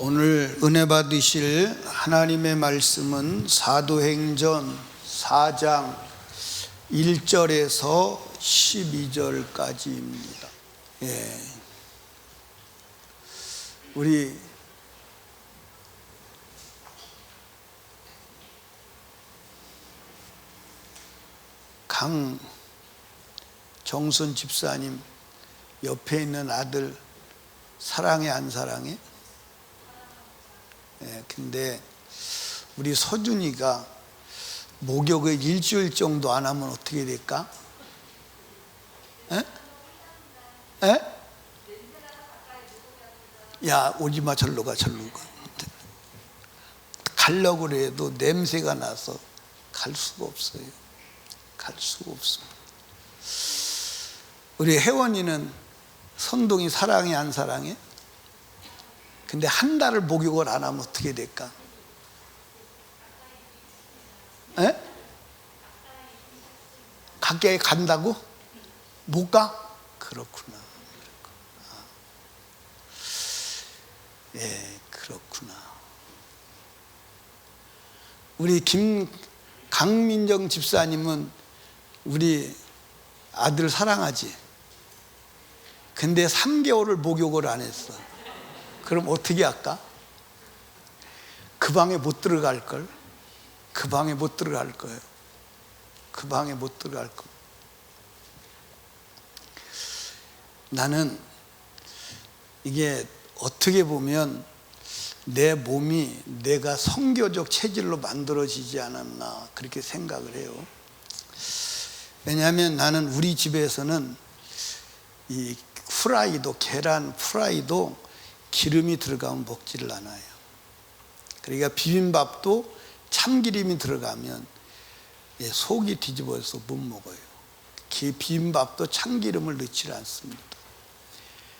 오늘 은혜 받으실 하나님의 말씀은 사도행전 4장 1절에서 12절까지입니다. 우리 강정순 집사님 옆에 있는 아들 사랑해 안 사랑해? 근데 우리 서준이가 목욕을 일주일 정도 안 하면 어떻게 될까? 야, 오지 마, 절로 가. 가려고 해도 냄새가 나서 갈 수가 없어요. 우리 혜원이는 선동이 사랑해 안 사랑해? 근데 한 달을 목욕을 안 하면 어떻게 될까? 가까이 간다고? 못 가? 그렇구나. 그렇구나. 우리 강민정 집사님은 우리 아들 사랑하지? 근데 3개월을 목욕을 안 했어. 그럼 어떻게 할까? 그 방에 못 들어갈 거예요. 나는 이게 어떻게 보면 내 몸이 내가 성교적 체질로 만들어지지 않았나 그렇게 생각을 해요. 왜냐하면 나는 우리 집에서는 이 후라이도, 계란 후라이도 기름이 들어가면 먹지를 않아요. 그러니까 비빔밥도 참기름이 들어가면 속이 뒤집어서 못 먹어요. 비빔밥도 참기름을 넣지 않습니다.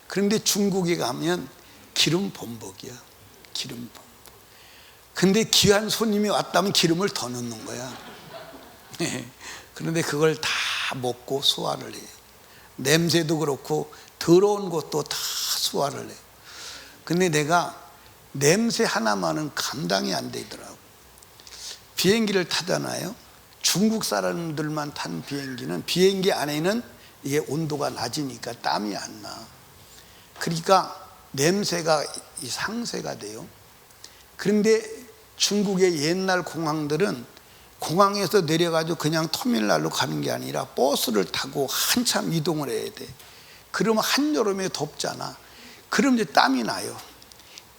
그런데 중국에 가면 기름 범벅이야. 근데 귀한 손님이 왔다면 기름을 더 넣는 거야. 그런데 그걸 다 먹고 소화를 해요. 냄새도 그렇고 더러운 것도 다 소화를 해요. 근데 내가 냄새 하나만은 감당이 안 되더라고. 비행기를 타잖아요. 중국 사람들만 탄 비행기는 비행기 안에는 이게 온도가 낮으니까 땀이 안 나. 그러니까 냄새가 상쇄가 돼요. 그런데 중국의 옛날 공항들은 공항에서 내려가지고 그냥 터미널로 가는 게 아니라 버스를 타고 한참 이동을 해야 돼. 그러면 한여름에 덥잖아. 그럼 이제 땀이 나요.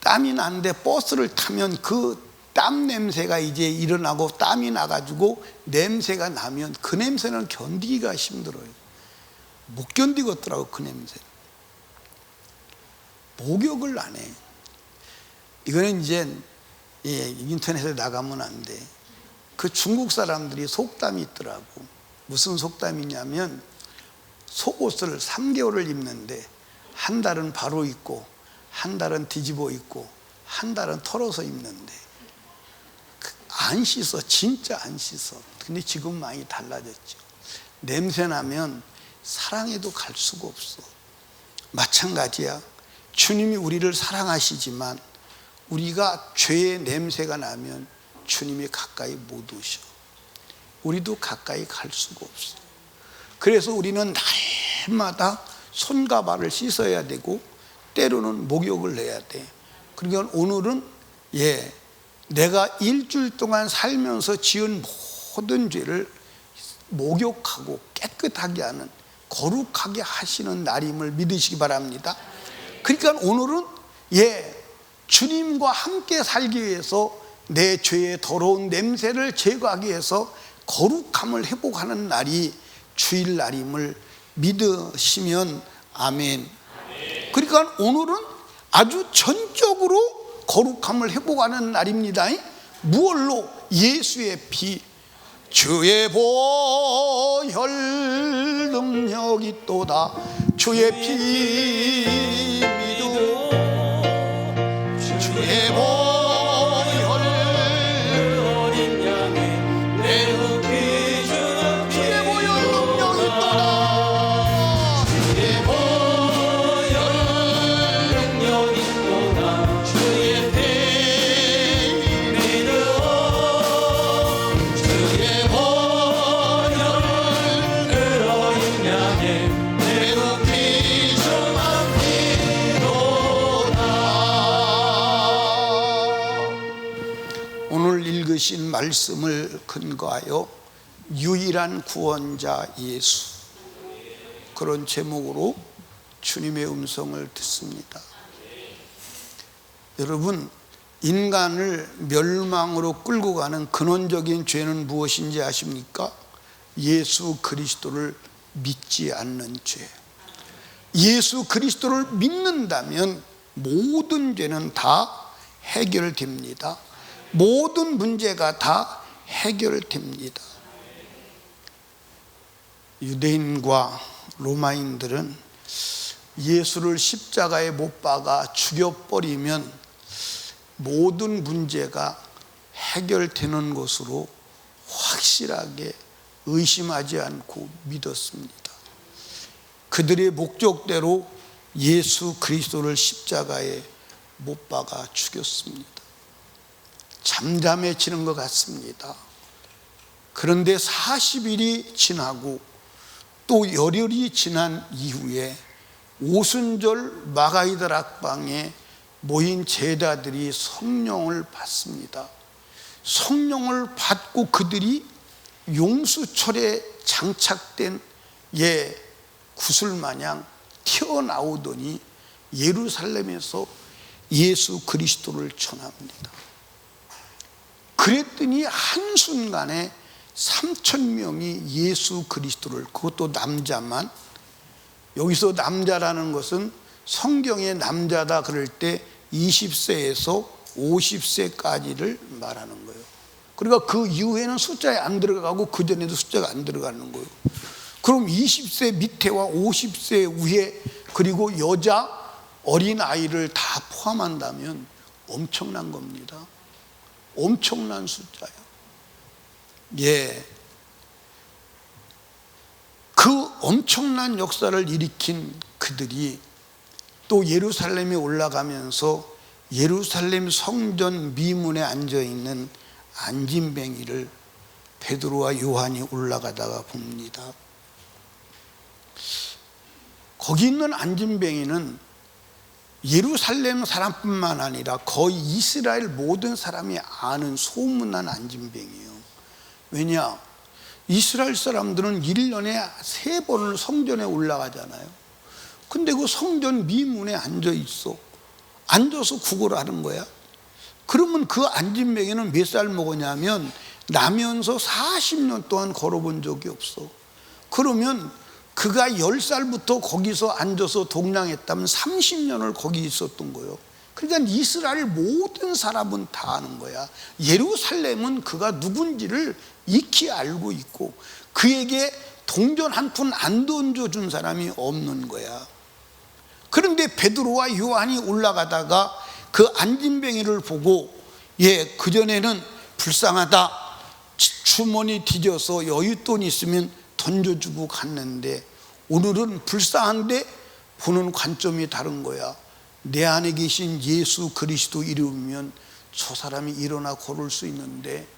땀이 나는데 버스를 타면 그 땀 냄새가 이제 일어나고 땀이 나가지고 냄새가 나면 그 냄새는 견디기가 힘들어요. 못 견디겠더라고 그 냄새. 목욕을 안 해. 이거는 이제 인터넷에 나가면 안 돼. 그 중국 사람들이 속담이 있더라고. 무슨 속담이냐면 속옷을 3개월을 입는데 한 달은 바로 입고 한 달은 뒤집어 입고 한 달은 털어서 입는데 안 씻어. 진짜 안 씻어. 근데 지금 많이 달라졌죠. 냄새 나면 사랑해도 갈 수가 없어. 마찬가지야. 주님이 우리를 사랑하시지만 우리가 죄의 냄새가 나면 주님이 가까이 못 오셔. 우리도 가까이 갈 수가 없어. 그래서 우리는 날마다 손과 발을 씻어야 되고 때로는 목욕을 해야 돼. 그러니까 오늘은 내가 일주일 동안 살면서 지은 모든 죄를 목욕하고 깨끗하게 하는, 거룩하게 하시는 날임을 믿으시기 바랍니다. 그러니까 오늘은 주님과 함께 살기 위해서 내 죄의 더러운 냄새를 제거하기 위해서 거룩함을 회복하는 날이 주일날임을 믿으시면 아멘. 그러니까 오늘은 아주 전적으로 거룩함을 회복하는 날입니다. 무얼로? 예수의 피. 주의 보혈 능력이 있도다. 주의 피 믿어. 주의 보혈 어린 양의 내 흙이 주는 주의 보혈 능력이 있도다. 주의 보혈 능력이 있도다. 주의 읽으신 말씀을 근거하여 유일한 구원자 예수, 그런 제목으로 주님의 음성을 듣습니다. 여러분, 인간을 멸망으로 끌고 가는 근원적인 죄는 무엇인지 아십니까? 예수 그리스도를 믿지 않는 죄. 예수 그리스도를 믿는다면 모든 죄는 다 해결됩니다. 모든 문제가 다 해결됩니다. 유대인과 로마인들은 예수를 십자가에 못 박아 죽여버리면 모든 문제가 해결되는 것으로 확실하게 의심하지 않고 믿었습니다. 그들의 목적대로 예수 그리스도를 십자가에 못 박아 죽였습니다. 잠잠해지는 것 같습니다. 그런데 40일이 지나고 또 열흘이 지난 이후에 오순절 마가이들 학방에 모인 제자들이 성령을 받습니다. 성령을 받고 그들이 용수철에 장착된 구슬마냥 튀어나오더니 예루살렘에서 예수 그리스도를 전합니다. 그랬더니 한순간에 3,000명이 예수 그리스도를, 그것도 남자만, 여기서 남자라는 것은 성경의 남자다 그럴 때 20세에서 50세까지를 말하는 거예요. 그러니까 그 이후에는 숫자에 안 들어가고 그 전에도 숫자가 안 들어가는 거예요. 그럼 20세 밑에와 50세 위에 그리고 여자 어린아이를 다 포함한다면 엄청난 겁니다. 엄청난 숫자예요. 그 엄청난 역사를 일으킨 그들이 또 예루살렘에 올라가면서 예루살렘 성전 미문에 앉아있는 안진뱅이를 베드로와 요한이 올라가다가 봅니다. 거기 있는 안진뱅이는 예루살렘 사람뿐만 아니라 거의 이스라엘 모든 사람이 아는 소문난 안진뱅이에요. 왜냐? 이스라엘 사람들은 1년에 3번을 성전에 올라가잖아요. 근데 그 성전 미문에 앉아 있어. 앉아서 구걸을 하는 거야. 그러면 그 안진뱅이는 몇 살 먹었냐면 나면서 40년 동안 걸어본 적이 없어. 그러면 그가 10살부터 거기서 앉아서 동냥했다면 30년을 거기 있었던 거예요. 그러니까 이스라엘 모든 사람은 다 아는 거야. 예루살렘은 그가 누군지를 익히 알고 있고 그에게 동전 한 푼 안 던져준 사람이 없는 거야. 그런데 베드로와 요한이 올라가다가 그 안진뱅이를 보고 그전에는 불쌍하다, 주머니 뒤져서 여윳돈 있으면 던져주고 갔는데 오늘은 불쌍한데 보는 관점이 다른 거야. 내 안에 계신 예수 그리스도 이름이면 저 사람이 일어나 걸을 수 있는데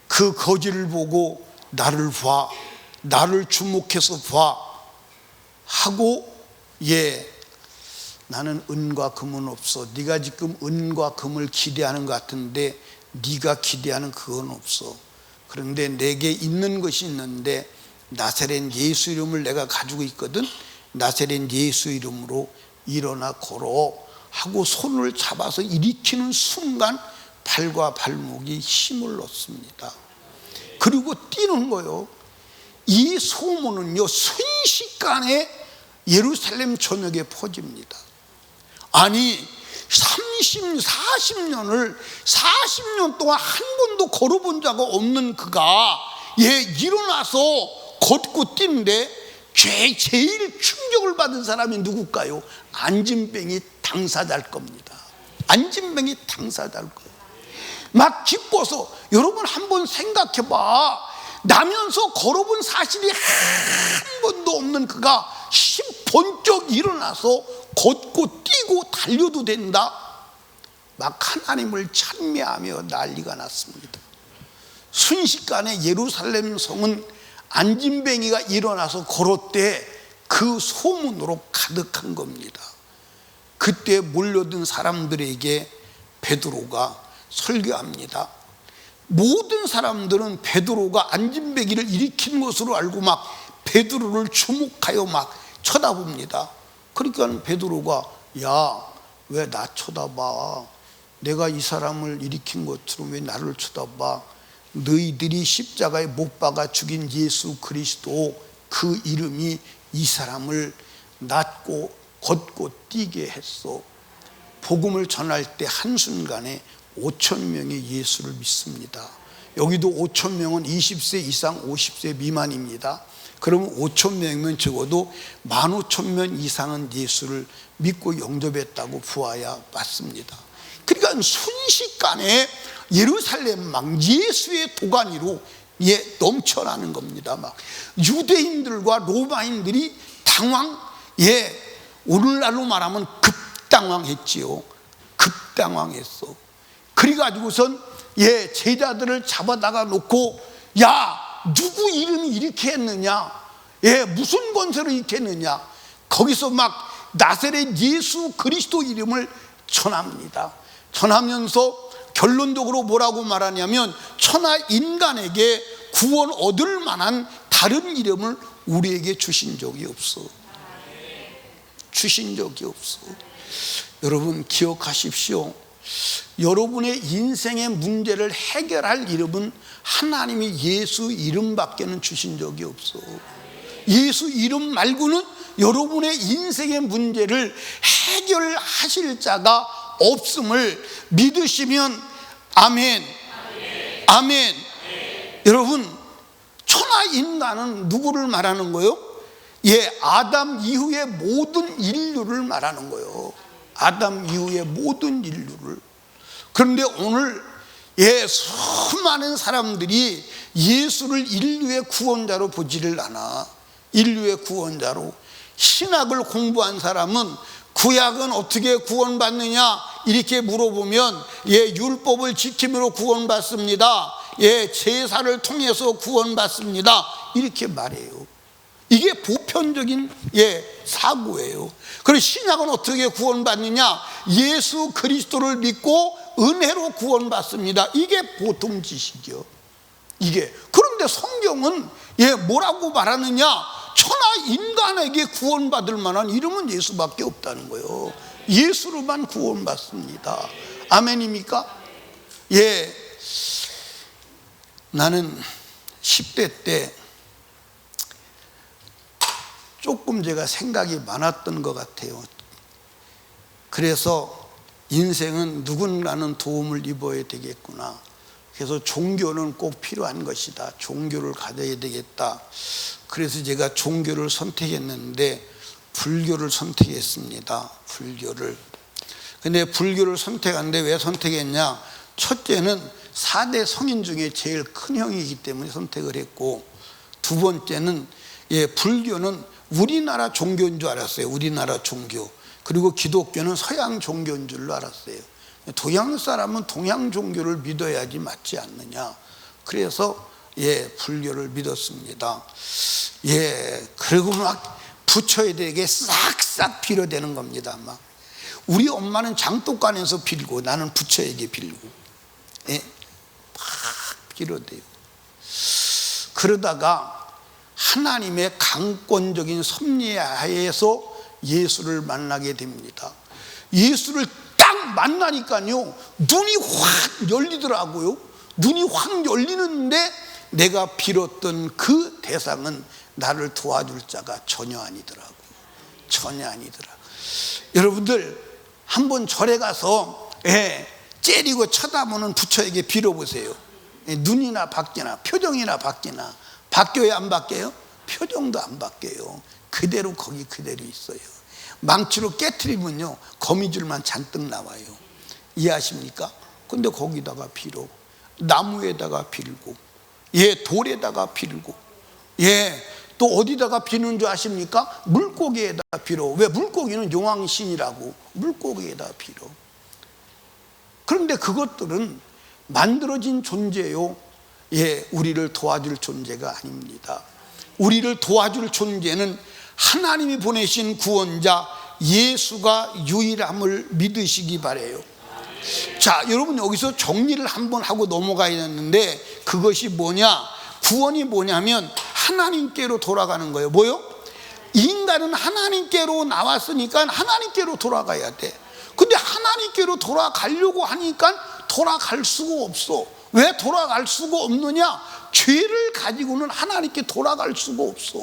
그 거지를 보고 나를 봐, 나를 주목해서 봐 하고 나는 은과 금은 없어. 네가 지금 은과 금을 기대하는 것 같은데 네가 기대하는 그건 없어. 그런데 내게 있는 것이 있는데 나사렛 예수 이름을 내가 가지고 있거든. 나사렛 예수 이름으로 일어나 걸어 하고 손을 잡아서 일으키는 순간 발과 발목이 힘을 얻습니다. 그리고 뛰는 거예요. 이 소문은요 순식간에 예루살렘 전역에 퍼집니다. 아니 30, 40년 동안 한 번도 걸어본 자가 없는 그가 일어나서 걷고 뛰는데 제일 충격을 받은 사람이 누굴까요? 안진뱅이 당사자일 겁니다. 안진뱅이 당사자일 거예요. 막 기뻐서, 여러분 한번 생각해봐. 나면서 걸어본 사실이 한 번도 없는 그가 번쩍 일어나서 걷고 뛰고 달려도 된다. 막 하나님을 찬미하며 난리가 났습니다. 순식간에 예루살렘 성은 안진뱅이가 일어나서 걸었대 그 소문으로 가득한 겁니다. 그때 몰려든 사람들에게 베드로가 설교합니다. 모든 사람들은 베드로가 안진뱅이를 일으킨 것으로 알고 막 베드로를 주목하여 막 쳐다봅니다. 그러니까 베드로가 야, 왜 나 쳐다봐? 내가 이 사람을 일으킨 것처럼 왜 나를 쳐다봐? 너희들이 십자가에 못 박아 죽인 예수 그리스도, 그 이름이 이 사람을 낫고 걷고 뛰게 했어. 복음을 전할 때 한순간에 5천 명이 예수를 믿습니다. 여기도 5천 명은 20세 이상 50세 미만입니다. 그러면 5천 명이면 적어도 15,000명 이상은 예수를 믿고 영접했다고 보아야 맞습니다. 그러니까 순식간에 예루살렘 막 예수의 도가니로 넘쳐나는 겁니다. 막 유대인들과 로마인들이 오늘날로 말하면 급당황했지요. 급당황했어. 그래가지고선 제자들을 잡아다가 놓고 야, 누구 이름이 이렇게 했느냐? 무슨 권세로 이렇게 했느냐? 거기서 막 나사렛 예수 그리스도 이름을 전합니다. 전하면서 결론적으로 뭐라고 말하냐면 천하 인간에게 구원 얻을 만한 다른 이름을 우리에게 주신 적이 없어. 주신 적이 없어. 여러분 기억하십시오. 여러분의 인생의 문제를 해결할 이름은 하나님이 예수 이름밖에는 주신 적이 없어. 예수 이름 말고는 여러분의 인생의 문제를 해결하실 자가 없음을 믿으시면 아멘. 아멘. 여러분 천하 인간은 누구를 말하는 거예요? 아담 이후의 모든 인류를 말하는 거예요. 아담 이후의 모든 인류를. 그런데 오늘 수많은 사람들이 예수를 인류의 구원자로 보지를 않아. 인류의 구원자로. 신학을 공부한 사람은 구약은 어떻게 구원받느냐 이렇게 물어보면 율법을 지킴으로 구원받습니다. 제사를 통해서 구원받습니다. 이렇게 말해요. 이게 보편적인 사고예요. 그리고 신약은 어떻게 구원받느냐? 예수 그리스도를 믿고 은혜로 구원받습니다. 이게 보통 지식이요. 이게. 그런데 성경은 뭐라고 말하느냐? 천하 인간에게 구원받을 만한 이름은 예수밖에 없다는 거예요. 예수로만 구원받습니다. 아멘입니까? 나는 10대 때 조금 제가 생각이 많았던 것 같아요. 그래서 인생은 누군가는 도움을 입어야 되겠구나. 그래서 종교는 꼭 필요한 것이다. 종교를 가져야 되겠다. 그래서 제가 종교를 선택했는데 불교를 선택했습니다. 불교를. 근데 불교를 선택하는데 왜 선택했냐? 첫째는 4대 성인 중에 제일 큰 형이기 때문에 선택을 했고, 두 번째는 불교는 우리나라 종교인 줄 알았어요. 우리나라 종교. 그리고 기독교는 서양 종교인 줄로 알았어요. 동양 사람은 동양 종교를 믿어야지 맞지 않느냐. 그래서 불교를 믿었습니다. 그리고 막 부처에게 싹싹 빌어대는 겁니다. 막 우리 엄마는 장독간에서 빌고 나는 부처에게 빌고 막 빌어대요. 그러다가 하나님의 강권적인 섭리하에서 예수를 만나게 됩니다. 예수를 딱 만나니까요 눈이 확 열리더라고요. 눈이 확 열리는데 내가 빌었던 그 대상은 나를 도와줄 자가 전혀 아니더라고요. 전혀 아니더라. 여러분들 한번 절에 가서 째리고 쳐다보는 부처에게 빌어보세요. 눈이나 바뀌나 표정이나 바뀌나. 바뀌어요 안 바뀌어요? 표정도 안 바뀌어요. 그대로 거기 그대로 있어요. 망치로 깨트리면요 거미줄만 잔뜩 나와요. 이해하십니까? 근데 거기다가 빌어. 나무에다가 빌고 돌에다가 빌고 또 어디다가 비는 줄 아십니까? 물고기에다 빌어. 왜? 물고기는 용왕신이라고 물고기에다 빌어. 그런데 그것들은 만들어진 존재요. 우리를 도와줄 존재가 아닙니다. 우리를 도와줄 존재는 하나님이 보내신 구원자 예수가 유일함을 믿으시기 바라요. 자, 여러분 여기서 정리를 한번 하고 넘어가야 되는데, 그것이 뭐냐? 구원이 뭐냐면 하나님께로 돌아가는 거예요. 뭐요? 인간은 하나님께로 나왔으니까 하나님께로 돌아가야 돼. 근데 하나님께로 돌아가려고 하니까 돌아갈 수가 없어. 왜 돌아갈 수가 없느냐? 죄를 가지고는 하나님께 돌아갈 수가 없어.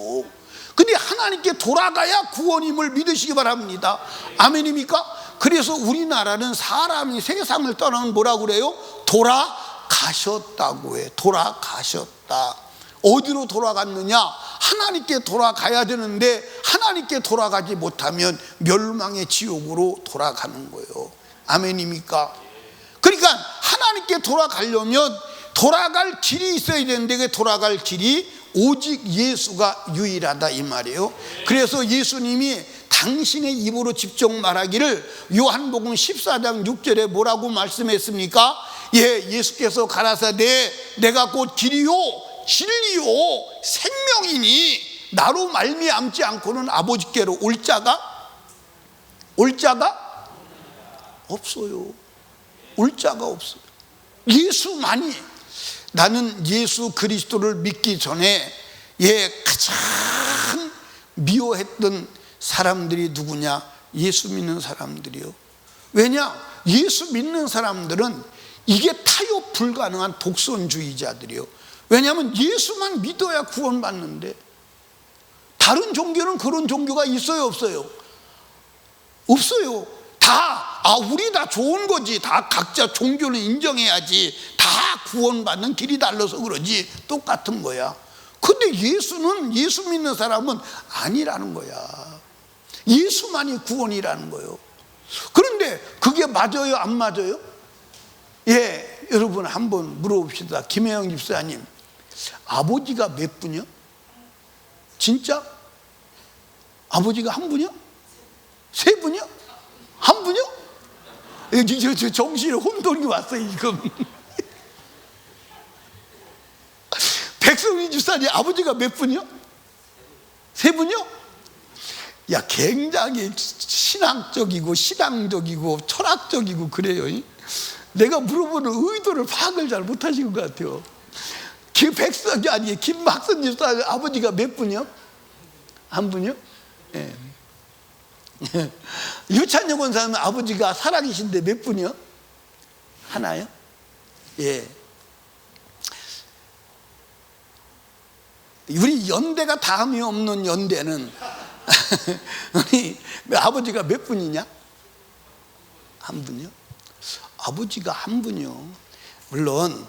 근데 하나님께 돌아가야 구원임을 믿으시기 바랍니다. 아멘입니까? 그래서 우리나라는 사람이 세상을 떠나면 뭐라고 그래요? 돌아가셨다고 해. 돌아가셨다. 어디로 돌아갔느냐? 하나님께 돌아가야 되는데 하나님께 돌아가지 못하면 멸망의 지옥으로 돌아가는 거예요. 아멘입니까? 그러니까 하나님께 돌아가려면 돌아갈 길이 있어야 되는데, 그 돌아갈 길이 오직 예수가 유일하다 이 말이에요. 그래서 예수님이 당신의 입으로 직접 말하기를 요한복음 14장 6절에 뭐라고 말씀했습니까? 예수께서 가라사대 내가 곧 길이요 진리요 생명이니 나로 말미암지 않고는 아버지께로 올 자가 없어요. 올 자가 없어요. 예수만이. 나는 예수 그리스도를 믿기 전에 가장 미워했던 사람들이 누구냐? 예수 믿는 사람들이요. 왜냐? 예수 믿는 사람들은 이게 타협 불가능한 독선주의자들이요. 왜냐하면 예수만 믿어야 구원받는데, 다른 종교는 그런 종교가 있어요 없어요? 없어요. 우리 다 좋은 거지. 다 각자 종교는 인정해야지. 다 구원받는 길이 달라서 그러지. 똑같은 거야. 근데 예수 믿는 사람은 아니라는 거야. 예수만이 구원이라는 거예요. 그런데 그게 맞아요 안 맞아요? 여러분 한번 물어봅시다. 김혜영 집사님, 아버지가 몇 분이요? 진짜? 아버지가 한 분이요? 세 분이요? 한 분이요? 저 정신에 혼돈이 왔어요 지금. 백성민 집사님, 아버지가 몇 분이요? 세 분이요? 굉장히 신앙적이고 신앙적이고 철학적이고 그래요. 내가 물어보는 의도를 파악을 잘 못하신 것 같아요. 김박선 집사님 아버지가 몇 분이요? 한 분이요? 유찬영 권사님 아버지가 살아계신데 몇 분이요? 하나요? 우리 연대가 다음이 없는 연대는 우리 아버지가 몇 분이냐? 한 분이요? 아버지가 한 분이요. 물론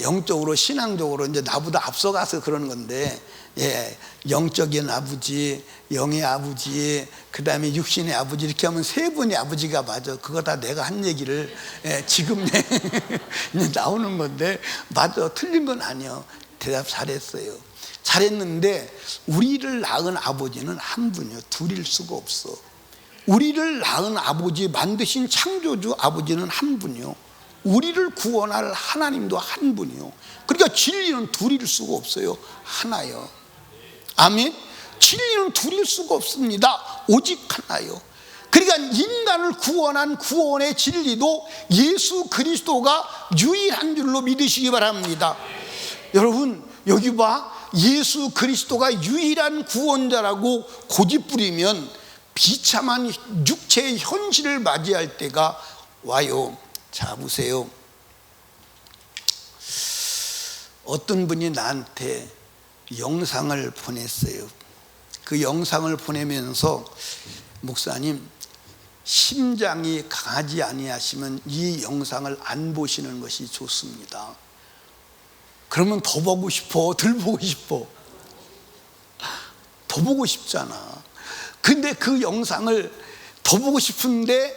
영적으로 신앙적으로 이제 나보다 앞서가서 그러는 건데, 영적인 아버지, 영의 아버지, 그 다음에 육신의 아버지, 이렇게 하면 세 분의 아버지가 맞아. 그거 다 내가 한 얘기를 지금 나오는 건데, 맞아. 틀린 건 아니요. 대답 잘했어요. 잘했는데 우리를 낳은 아버지는 한 분이요. 둘일 수가 없어. 우리를 낳은 아버지, 만드신 창조주 아버지는 한 분이요. 우리를 구원할 하나님도 한 분이요. 그러니까 진리는 둘일 수가 없어요. 하나요. 아멘. 진리는 둘일 수가 없습니다. 오직 하나요. 그러니까 인간을 구원한 구원의 진리도 예수 그리스도가 유일한 줄로 믿으시기 바랍니다. 여러분 여기 봐. 예수 그리스도가 유일한 구원자라고 고집부리면 비참한 육체의 현실을 맞이할 때가 와요. 자 보세요. 어떤 분이 나한테 영상을 보냈어요. 그 영상을 보내면서 목사님, 심장이 강하지 아니하시면 이 영상을 안 보시는 것이 좋습니다. 그러면 더 보고 싶어, 덜 보고 싶어? 더 보고 싶잖아. 근데 그 영상을 더 보고 싶은데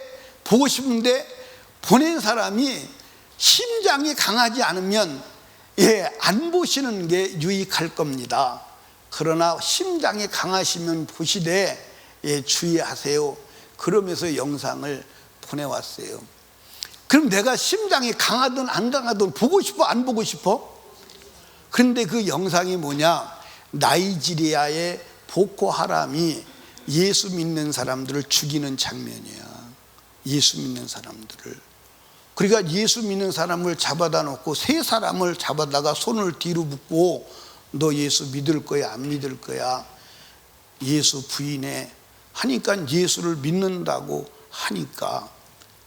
보낸 사람이 심장이 강하지 않으면 안 보시는 게 유익할 겁니다. 그러나 심장이 강하시면 보시되 주의하세요. 그러면서 영상을 보내왔어요. 그럼 내가 심장이 강하든 안 강하든 보고 싶어, 안 보고 싶어? 그런데 그 영상이 뭐냐? 나이지리아의 보코하람이 예수 믿는 사람들을 죽이는 장면이야. 예수 믿는 사람들을. 그러니까 예수 믿는 사람을 잡아다 놓고 세 사람을 잡아다가 손을 뒤로 묶고 너 예수 믿을 거야 안 믿을 거야? 예수 부인해 하니까 예수를 믿는다고 하니까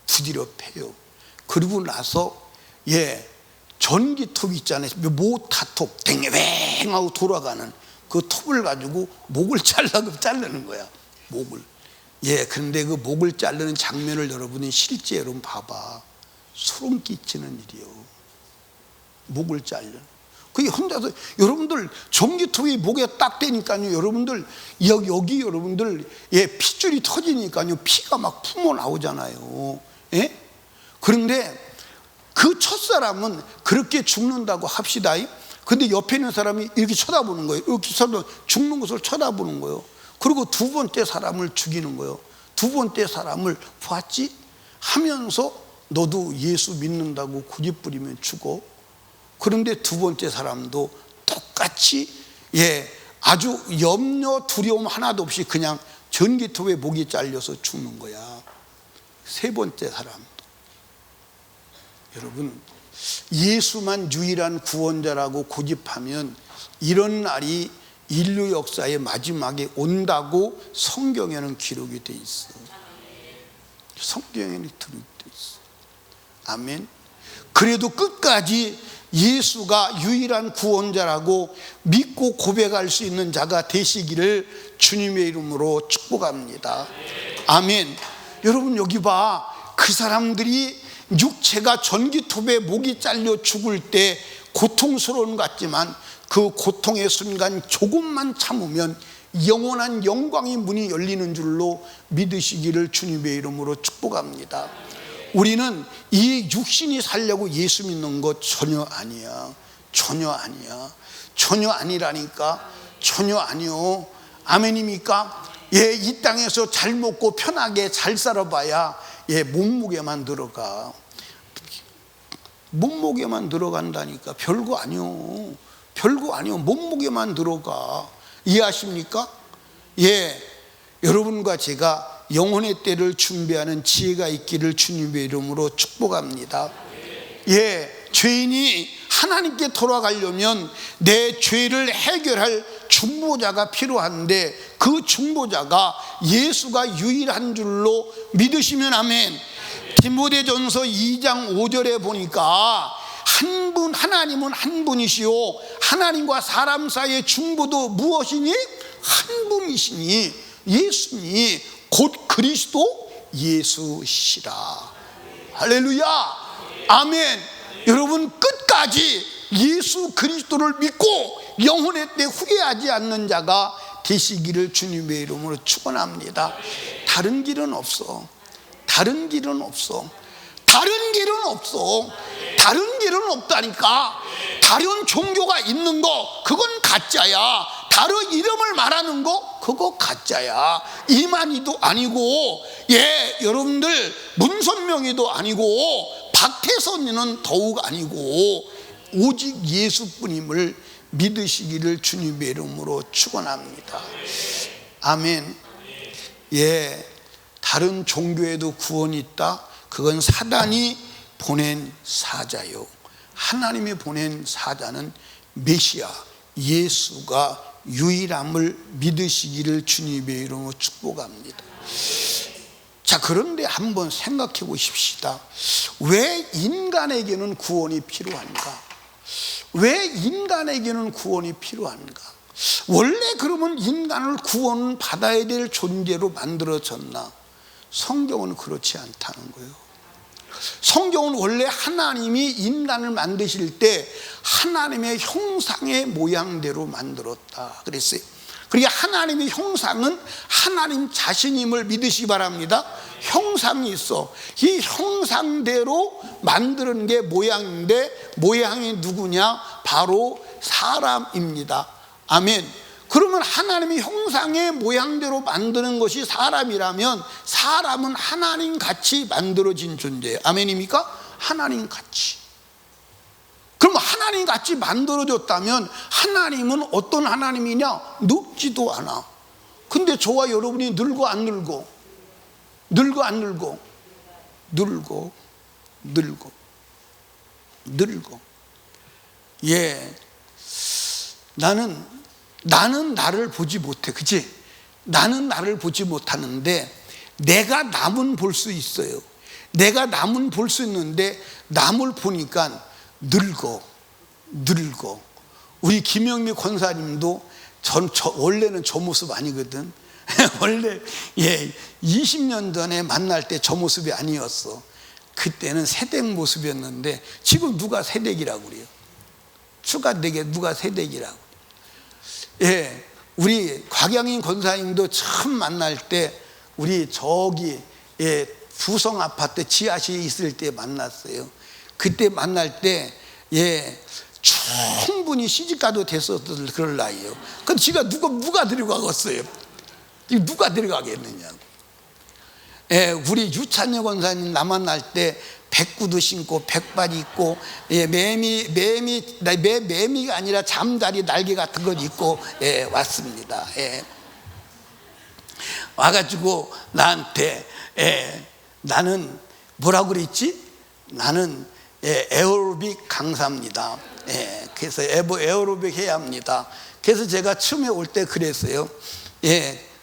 부디려 패요. 그리고 나서 전기톱 있잖아요. 모타톱 댕뱅 하고 돌아가는 그 톱을 가지고 목을 자르는 거야. 목을. 그런데 그 목을 자르는 장면을 여러분이 실제 여러분 봐봐. 소름 끼치는 일이요. 목을 잘려. 그게 혼자서 여러분들 전기톱이 목에 딱 대니까요. 여러분들 여기 여러분들 핏줄이 터지니까요. 피가 막 품어 나오잖아요. 그런데 그 첫사람은 그렇게 죽는다고 합시다. 근데 옆에 있는 사람이 이렇게 쳐다보는 거예요. 이렇게 죽는 것을 쳐다보는 거예요. 그리고 두 번째 사람을 죽이는 거예요. 두 번째 사람을 봤지? 하면서 너도 예수 믿는다고 고집부리면 죽어. 그런데 두 번째 사람도 똑같이 아주 염려 두려움 하나도 없이 그냥 전기톱에 목이 잘려서 죽는 거야. 세 번째 사람도. 여러분, 예수만 유일한 구원자라고 고집하면 이런 날이 인류 역사의 마지막에 온다고 성경에는 기록이 돼 있어. 성경에는 기록이 돼 있어. 아멘. 그래도 끝까지 예수가 유일한 구원자라고 믿고 고백할 수 있는 자가 되시기를 주님의 이름으로 축복합니다. 아멘. 여러분 여기 봐. 그 사람들이 육체가 전기톱에 목이 잘려 죽을 때 고통스러운 것 같지만 그 고통의 순간 조금만 참으면 영원한 영광의 문이 열리는 줄로 믿으시기를 주님의 이름으로 축복합니다. 우리는 이 육신이 살려고 예수 믿는 것 전혀 아니야. 전혀 아니야. 전혀 아니라니까. 전혀 아니요. 아멘입니까? 이 땅에서 잘 먹고 편하게 잘 살아봐야 몸무게만 늘어가. 몸무게만 늘어간다니까. 별거 아니요. 별거 아니요. 몸무게만 늘어가. 이해하십니까? 여러분과 제가 영혼의 때를 준비하는 지혜가 있기를 주님의 이름으로 축복합니다. 죄인이 하나님께 돌아가려면 내 죄를 해결할 중보자가 필요한데 그 중보자가 예수가 유일한 줄로 믿으시면 아멘. 디모데전서 2장 5절에 보니까 하나님은 한 분이시요 하나님과 사람 사이의 중보도 무엇이니? 한 분이시니 예수니 곧 그리스도 예수시라. 할렐루야. 아멘. 여러분 끝까지 예수 그리스도를 믿고 영혼의 때 후회하지 않는 자가 되시기를 주님의 이름으로 축원합니다. 다른 길은 없어. 다른 길은 없어. 다른 길은 없어. 다른 길은 없다니까. 다른 종교가 있는 거 그건 가짜야. 다른 이름을 말하는 거 그거 가짜야. 이만희도 아니고 여러분들 문선명이도 아니고 박태선이는 더욱 아니고 오직 예수뿐임을 믿으시기를 주님의 이름으로 축원합니다. 아멘. 다른 종교에도 구원이 있다. 그건 사단이 보낸 사자요. 하나님이 보낸 사자는 메시아 예수가 유일함을 믿으시기를 주님의 이름으로 축복합니다. 자, 그런데 한번 생각해 보십시다. 왜 인간에게는 구원이 필요한가? 왜 인간에게는 구원이 필요한가? 원래 그러면 인간을 구원 받아야 될 존재로 만들어졌나? 성경은 그렇지 않다는 거예요. 성경은 원래 하나님이 인간을 만드실 때 하나님의 형상의 모양대로 만들었다 그랬어요. 그러니까 하나님의 형상은 하나님 자신임을 믿으시기 바랍니다. 형상이 있어. 이 형상대로 만드는 게 모양인데 모양이 누구냐? 바로 사람입니다. 아멘. 그러면 하나님의 형상의 모양대로 만드는 것이 사람이라면 사람은 하나님 같이 만들어진 존재예요. 아멘입니까? 하나님 같이. 그럼 하나님 같이 만들어졌다면 하나님은 어떤 하나님이냐? 늙지도 않아. 근데 저와 여러분이 늙어 안 늙어? 늙어 안 늙어? 늙어. 늘고. 예, 나는 나를 보지 못해, 그치? 나는 나를 보지 못하는데 내가 남은 볼 수 있어요. 내가 남은 볼 수 있는데 남을 보니까 늙어. 우리 김영미 권사님도 원래는 저 모습 아니거든. 원래 20년 전에 만날 때 저 모습이 아니었어. 그때는 새댁 모습이었는데 지금 누가 새댁이라고 그래요? 추가되게 누가 새댁이라고. 예, 우리 곽양인 권사님도 처음 만날 때 우리 저기 부성 아파트 지하실에 있을 때 만났어요. 그때 만날 때 충분히 시집가도 됐었던 그럴 나이에요. 근데 지가 누가 데려가겠어요? 누가 데려가겠느냐고. 우리 유찬여 권사님 나 만날 때 백구도 신고 백바지 입고 매미가 아니라 잠자리 날개 같은 걸 입고 왔습니다. 와가지고 나한테 나는 뭐라고 그랬지? 나는 에어로빅 강사입니다. 그래서 에어로빅 해야 합니다. 그래서 제가 처음에 올 때 그랬어요.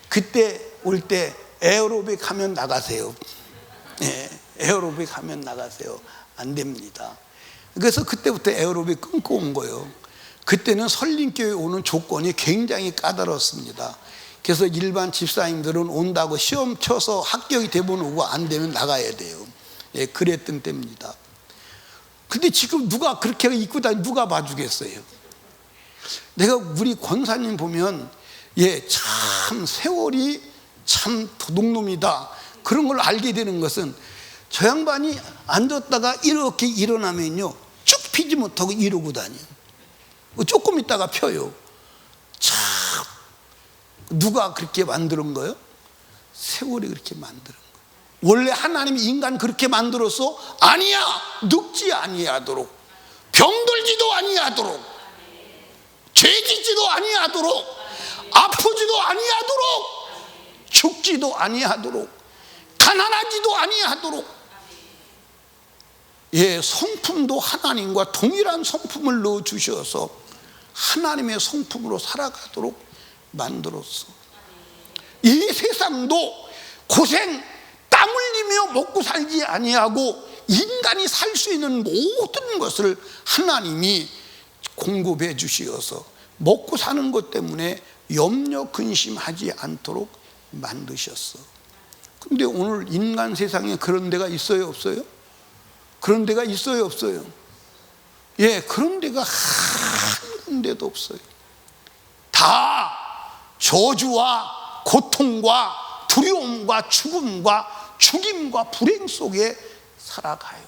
그때 올 때 에어로빅 하면 나가세요. 에어로빅 하면 나가세요. 안 됩니다. 그래서 그때부터 에어로빅 끊고 온 거예요. 그때는 설림교회 오는 조건이 굉장히 까다롭습니다. 그래서 일반 집사님들은 온다고 시험 쳐서 합격이 되면 오고 안 되면 나가야 돼요. 그랬던 때입니다. 근데 지금 누가 그렇게 입고 다니 누가 봐주겠어요? 내가 우리 권사님 보면 참 세월이 참 도둑놈이다 그런 걸 알게 되는 것은 저 양반이 앉았다가 이렇게 일어나면요 쭉 피지 못하고 이러고 다녀요. 조금 있다가 펴요. 참 누가 그렇게 만드는 거예요? 세월이 그렇게 만드는 거예요. 원래 하나님이 인간 그렇게 만들어서 아니야, 늙지 아니하도록, 병들지도 아니하도록, 죄짓지도 아니하도록, 아프지도 아니하도록, 죽지도 아니하도록, 가난하지도 아니하도록, 성품도 하나님과 동일한 성품을 넣어 주셔서 하나님의 성품으로 살아가도록 만들었어. 이 세상도 고생 땀 흘리며 먹고 살지 아니하고 인간이 살 수 있는 모든 것을 하나님이 공급해 주시어서 먹고 사는 것 때문에 염려 근심하지 않도록 만드셨어. 근데 오늘 인간 세상에 그런 데가 있어요, 없어요? 그런 데가 있어요, 없어요? 그런 데가 한 군데도 없어요. 다 저주와 고통과 두려움과 죽임과 불행 속에 살아가요.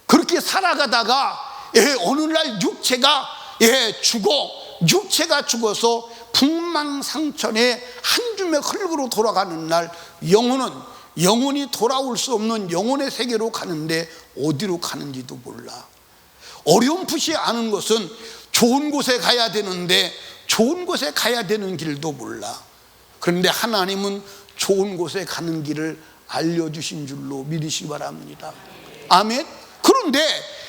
그렇게 살아가다가 어느 날 육체가 죽어서 풍망상천에 한 줌의 흙으로 돌아가는 날 영혼이 돌아올 수 없는 영혼의 세계로 가는데 어디로 가는지도 몰라. 어렴풋이 아는 것은 좋은 곳에 가야 되는데 좋은 곳에 가야 되는 길도 몰라. 그런데 하나님은 좋은 곳에 가는 길을 알려주신 줄로 믿으시기 바랍니다. 아멘. 그런데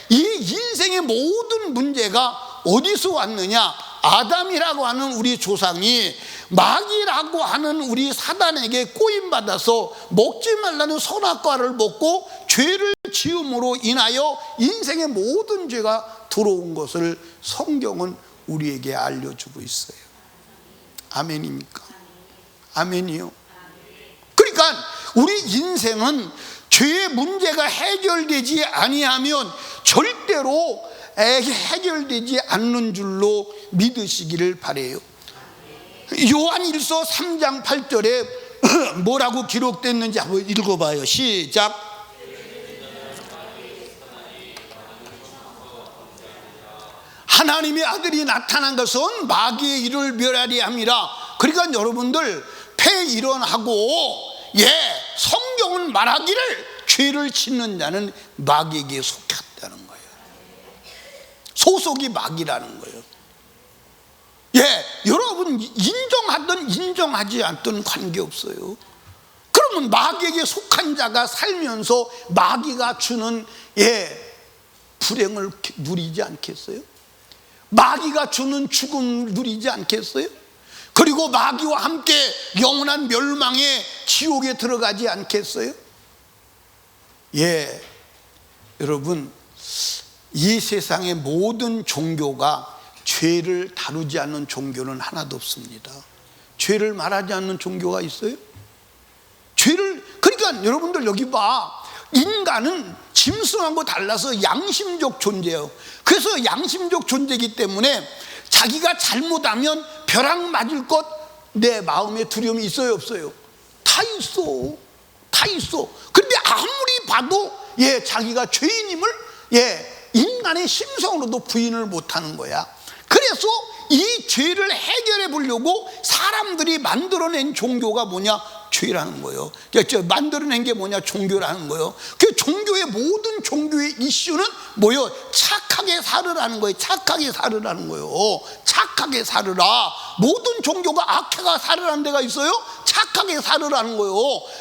이 인생의 모든 문제가 어디서 왔느냐? 아담이라고 하는 우리 조상이 마귀라고 하는 우리 사단에게 꼬임받아서 먹지 말라는 선악과를 먹고 죄를 지음으로 인하여 인생의 모든 죄가 들어온 것을 성경은 우리에게 알려주고 있어요. 아멘입니까? 아멘이요. 그러니까 우리 인생은 죄의 문제가 해결되지 아니하면 절대로 해결되지 않는 줄로 믿으시기를 바라요. 요한일서 3장 8절에 뭐라고 기록됐는지 한번 읽어봐요. 시작. 하나님의 아들이 나타난 것은 마귀의 일을 멸하리 함이라. 그러니까 여러분들 폐일원하고 성경은 말하기를 죄를 짓는 자는 마귀에게 속했다는 거예요. 소속이 마귀라는 거예요. 여러분 인정하든 인정하지 않든 관계없어요. 그럼 그러면 마귀에게 속한 자가 살면서 마귀가 주는 불행을 누리지 않겠어요? 마귀가 주는 죽음을 누리지 않겠어요? 그리고 마귀와 함께 영원한 멸망의 지옥에 들어가지 않겠어요? 여러분, 이 세상의 모든 종교가 죄를 다루지 않는 종교는 하나도 없습니다. 죄를 말하지 않는 종교가 있어요? 그러니까 여러분들 여기 봐. 인간은 짐승하고 달라서 양심적 존재예요. 그래서 양심적 존재이기 때문에 자기가 잘못하면 벼락 맞을 것 내 마음에 두려움이 있어요, 없어요? 다 있어. 그런데 아무리 봐도 자기가 죄인임을 인간의 심성으로도 부인을 못하는 거야. 그래서 이 죄를 해결해 보려고 사람들이 만들어낸 종교가 뭐냐? 죄라는 거예요. 만들어낸 게 뭐냐? 종교라는 거예요. 그 종교의 모든 종교의 이슈는 뭐예요? 착하게 살으라는 거예요. 착하게 살으라는 거예요. 착하게 살으라. 모든 종교가 악하게 살으라는 데가 있어요? 착하게 살으라는 거예요.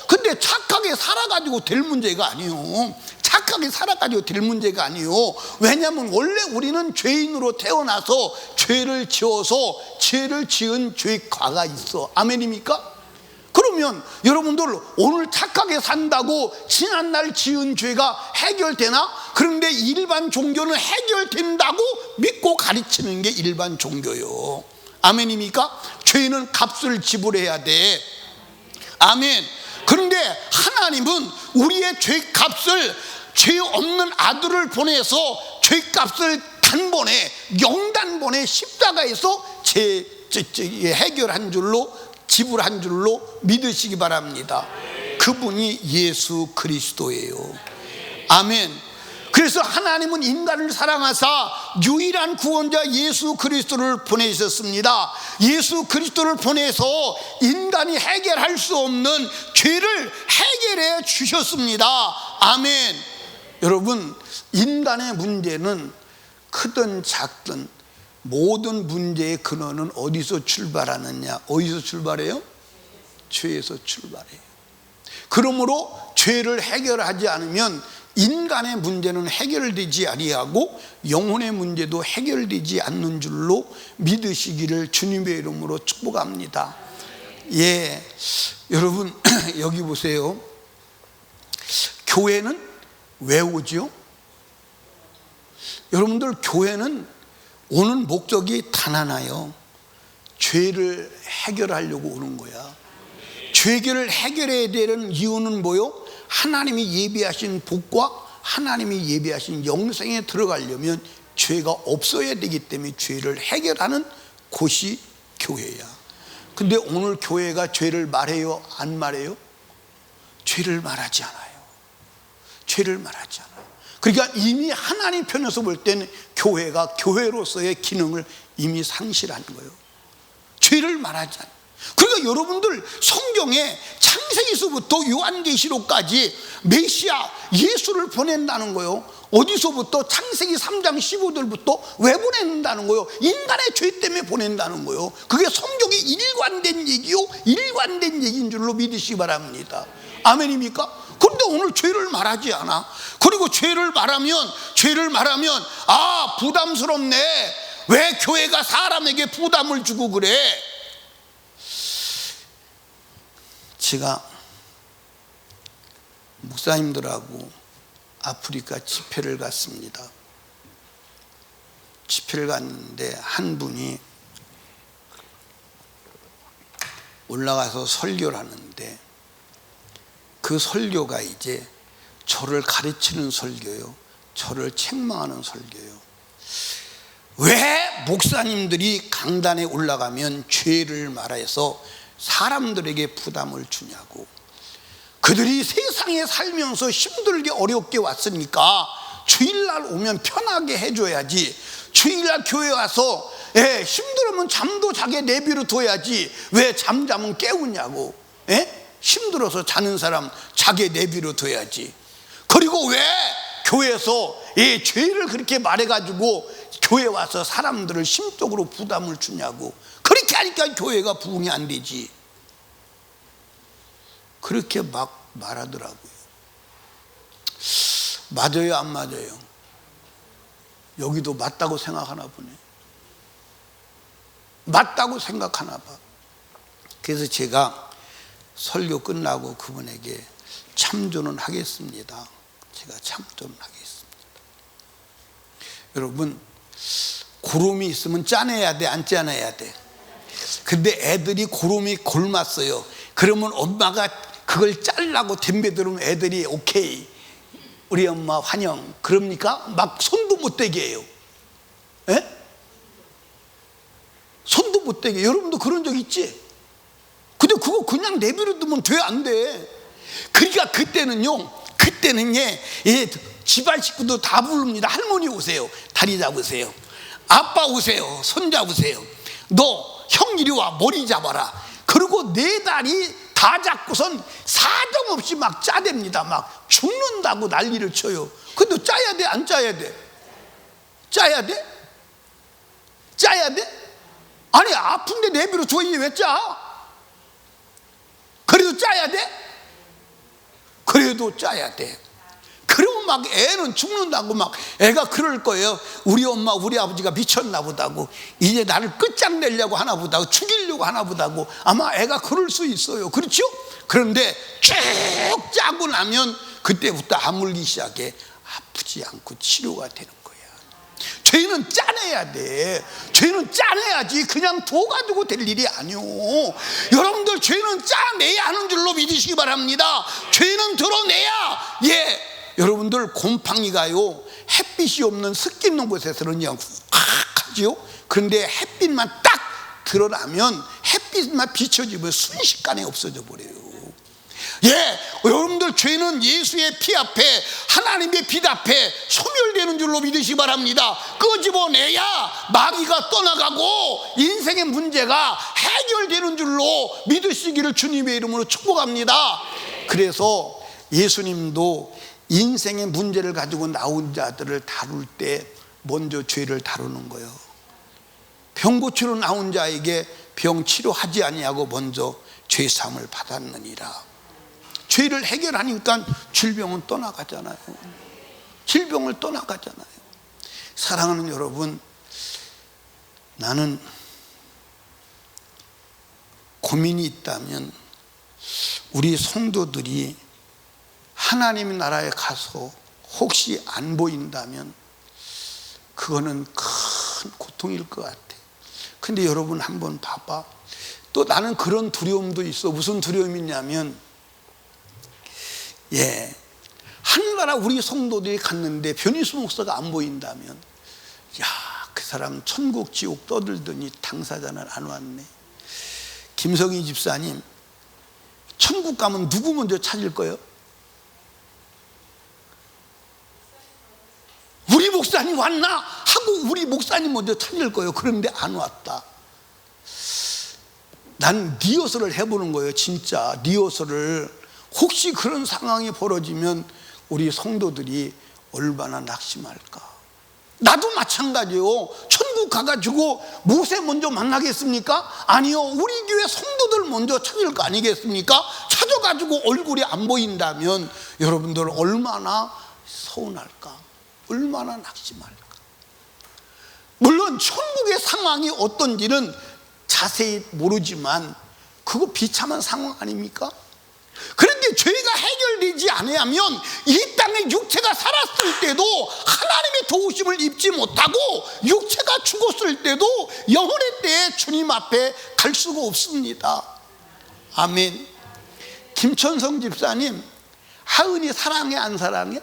근데 착하게 살아가지고 될 문제가 아니에요. 착하게 살아가지고 될 문제가 아니에요. 왜냐하면 원래 우리는 죄인으로 태어나서 죄를 지어서 죄를 지은 죄과가 있어. 아멘입니까? 그러면 여러분들 오늘 착하게 산다고 지난날 지은 죄가 해결되나? 그런데 일반 종교는 해결된다고 믿고 가르치는 게 일반 종교예요. 아멘입니까? 죄인은 값을 지불해야 돼. 아멘. 그런데 하나님은 우리의 죄값을, 죄 없는 아들을 보내서 죄값을 단번에, 영단번에 십자가에서 해결한 줄로, 지불한 줄로 믿으시기 바랍니다. 그분이 예수 그리스도예요. 아멘. 그래서 하나님은 인간을 사랑하사 유일한 구원자 예수 그리스도를 보내셨습니다. 예수 그리스도를 보내서 인간이 해결할 수 없는 죄를 해결해 주셨습니다. 아멘. 여러분, 인간의 문제는 크든 작든 모든 문제의 근원은 어디서 출발하느냐? 어디서 출발해요? 죄에서 출발해요. 그러므로 죄를 해결하지 않으면 인간의 문제는 해결되지 아니하고 영혼의 문제도 해결되지 않는 줄로 믿으시기를 주님의 이름으로 축복합니다. 여러분 여기 보세요. 교회는 왜 오죠? 여러분들 교회는 오는 목적이 단 하나요. 죄를 해결하려고 오는 거야. 죄를 해결해야 되는 이유는 뭐요? 하나님이 예비하신 복과 하나님이 예비하신 영생에 들어가려면 죄가 없어야 되기 때문에 죄를 해결하는 곳이 교회야. 근데 오늘 교회가 죄를 말해요? 안 말해요? 죄를 말하지 않아요. 죄를 말하지 않아요. 그러니까 이미 하나님 편에서 볼 때는 교회가 교회로서의 기능을 이미 상실한 거예요. 죄를 말하지 않아요. 그러니까 여러분들 성경에 창세기서부터 요한계시록까지 메시아 예수를 보낸다는 거예요. 어디서부터? 창세기 3장 15절부터 왜 보낸다는 거예요? 인간의 죄 때문에 보낸다는 거예요. 그게 성경이 일관된 얘기요, 일관된 얘기인 줄로 믿으시기 바랍니다. 아멘입니까? 그런데 오늘 죄를 말하지 않아. 그리고 죄를 말하면 부담스럽네. 왜 교회가 사람에게 부담을 주고 그래? 제가 목사님들하고 아프리카 집회를 갔습니다. 집회를 갔는데 한 분이 올라가서 설교를 하는데 그 설교가 이제 저를 가르치는 설교요, 저를 책망하는 설교요. 왜 목사님들이 강단에 올라가면 죄를 말해서 사람들에게 부담을 주냐고. 그들이 세상에 살면서 힘들게 어렵게 왔으니까 주일날 오면 편하게 해줘야지. 주일날 교회 와서 힘들으면 잠도 자게 내비로 둬야지. 왜 잠자면 깨우냐고. 힘들어서 자는 사람 자게 내비로 둬야지. 그리고 왜 교회에서 죄를 그렇게 말해가지고 교회 와서 사람들을 심적으로 부담을 주냐고. 그렇게 하니까 교회가 부흥이 안 되지. 그렇게 막 말하더라고요. 맞아요, 안 맞아요? 여기도 맞다고 생각하나 보네. 맞다고 생각하나 봐. 그래서 제가 설교 끝나고 그분에게 참조는 하겠습니다. 제가 참조는 하겠습니다. 여러분, 고름이 있으면 짜내야 돼, 안 짜내야 돼? 근데 애들이 고름이 골맞어요. 그러면 엄마가 그걸 잘라고 덤벼들면 애들이 오케이, 우리 엄마 환영, 그럽니까? 막 손도 못 대게 해요. 에? 손도 못 대게. 여러분도 그런 적 있지? 근데 그거 그냥 내버려 두면 돼, 안 돼? 그러니까 그때는 집안 식구도 다 부릅니다. 할머니 오세요, 다리 잡으세요. 아빠 오세요, 손 잡으세요. 너 형 이리 와, 머리 잡아라. 그리고 네 다리 다 잡고선 사정없이 막 짜댑니다. 막 죽는다고 난리를 쳐요. 근데 짜야 돼, 안 짜야 돼? 짜야 돼? 짜야 돼? 아니, 아픈데 내버려 줘야지 왜 짜? 그래도 짜야 돼? 그래도 짜야 돼. 그러면 막 애는 죽는다고 막 애가 그럴 거예요. 우리 엄마 우리 아버지가 미쳤나 보다고, 이제 나를 끝장내려고 하나 보다고, 죽이려고 하나 보다고 아마 애가 그럴 수 있어요. 그렇죠? 그런데 쭉 짜고 나면 그때부터 아물기 시작해. 아프지 않고 치료가 되는 거야. 죄는 짜내야 돼. 죄는 짜내야지 그냥 둬가지고 될 일이 아니오. 여러분들, 죄는 짜내야 하는 줄로 믿으시기 바랍니다. 죄는 드러내야. 여러분들, 곰팡이가요, 햇빛이 없는 습기 있는 곳에서는 그냥 확 하지요. 그런데 햇빛만 딱 드러나면, 햇빛만 비춰지면 순식간에 없어져 버려요. 여러분들, 죄는 예수의 피 앞에, 하나님의 빛 앞에 소멸되는 줄로 믿으시기 바랍니다. 끄집어내야 마귀가 떠나가고 인생의 문제가 해결되는 줄로 믿으시기를 주님의 이름으로 축복합니다. 그래서 예수님도 인생의 문제를 가지고 나온 자들을 다룰 때 먼저 죄를 다루는 거예요. 병 고치러 나온 자에게 병 치료하지 아니하고 먼저 죄 사함을 받았느니라. 죄를 해결하니까 질병은 떠나가잖아요. 질병을 떠나가잖아요. 사랑하는 여러분, 나는 고민이 있다면 우리 성도들이 하나님의 나라에 가서 혹시 안 보인다면 그거는 큰 고통일 것 같아. 근데 여러분 한번 봐봐. 또 나는 그런 두려움도 있어. 무슨 두려움이 있냐면, 하늘나라 우리 성도들이 갔는데 변희수 목사가 안 보인다면, 그 사람 천국 지옥 떠들더니 당사자는 안 왔네. 김성희 집사님, 천국 가면 누구 먼저 찾을 거예요? 우리 목사님 왔나? 하고 우리 목사님 먼저 찾을 거예요. 그런데 안 왔다. 난 리허설을 해보는 거예요. 진짜 리허설을. 혹시 그런 상황이 벌어지면 우리 성도들이 얼마나 낙심할까. 나도 마찬가지요. 천국 가가지고 모세 먼저 만나겠습니까? 아니요. 우리 교회 성도들 먼저 찾을 거 아니겠습니까? 찾아가지고 얼굴이 안 보인다면 여러분들 얼마나 서운할까, 얼마나 낙심할까. 물론 천국의 상황이 어떤지는 자세히 모르지만 그거 비참한 상황 아닙니까? 그런데 죄가 해결되지 않으면 이 땅에 육체가 살았을 때도 하나님의 도우심을 입지 못하고, 육체가 죽었을 때도 영혼의 때에 주님 앞에 갈 수가 없습니다. 아멘. 김천성 집사님, 하은이 사랑해 안 사랑해?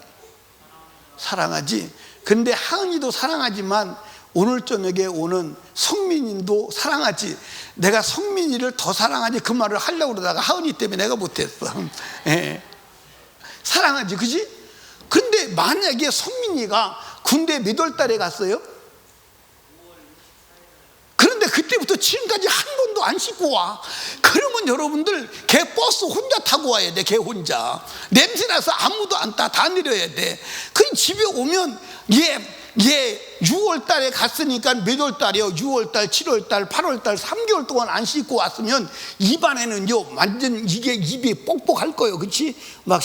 사랑하지. 근데 하은이도 사랑하지만 오늘 저녁에 오는 성민이도 사랑하지. 내가 성민이를 더 사랑하지 그 말을 하려고 그러다가 하은이 때문에 내가 못했어. 사랑하지, 그지? 근데 만약에 성민이가 군대 몇 월 달에 갔어요? 그런데 그때부터 지금까지 한 번도 안 씻고 와. 그러면 여러분들, 걔 버스 혼자 타고 와야 돼. 걔 혼자 냄새나서 아무도 안 따, 다 내려야 돼. 그 집에 오면 얘 예, 6월 달에 갔으니까 몇 월 달이요? 6월 달, 7월 달, 8월 달 3개월 동안 안 씻고 왔으면 입안에는요 완전 이게 입이 뻑뻑할 거예요. 그렇지? 막